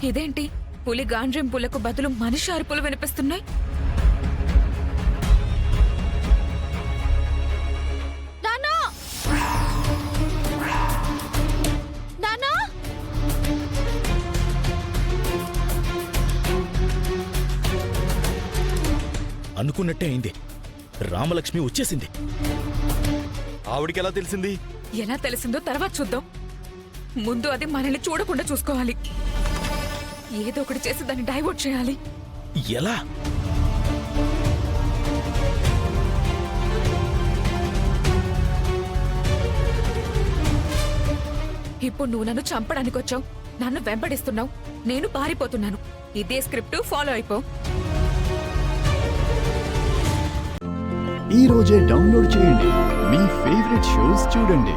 ఇదేంటి పులి గాండ్రింపులకు బదులు మనిషి అరుపులు వినిపిస్తున్నాయి? అనుకున్నట్టే అయింది. రామలక్ష్మి వచ్చేసింది. ఆవిడికి ఎలా తెలిసింది? ఎలా తెలిసిందో తర్వాత చూద్దాం. ముందు అది మనల్ని చూడకుండా చూసుకోవాలి. ఏదో ఒకటి చేసి దాన్ని డైవర్ట్ చేయాలి. ఎలా? ఇప్పుడు నువ్వు నన్ను చంపడానికి వచ్చావు, నన్ను వెంబడిస్తున్నావు, నేను పారిపోతున్నాను. ఇదే స్క్రిప్ట్ ఫాలో అయిపో. ఈ రోజే డౌన్లోడ్ చేయండి. మీ ఫేవరెట్ షోస్ చూడండి.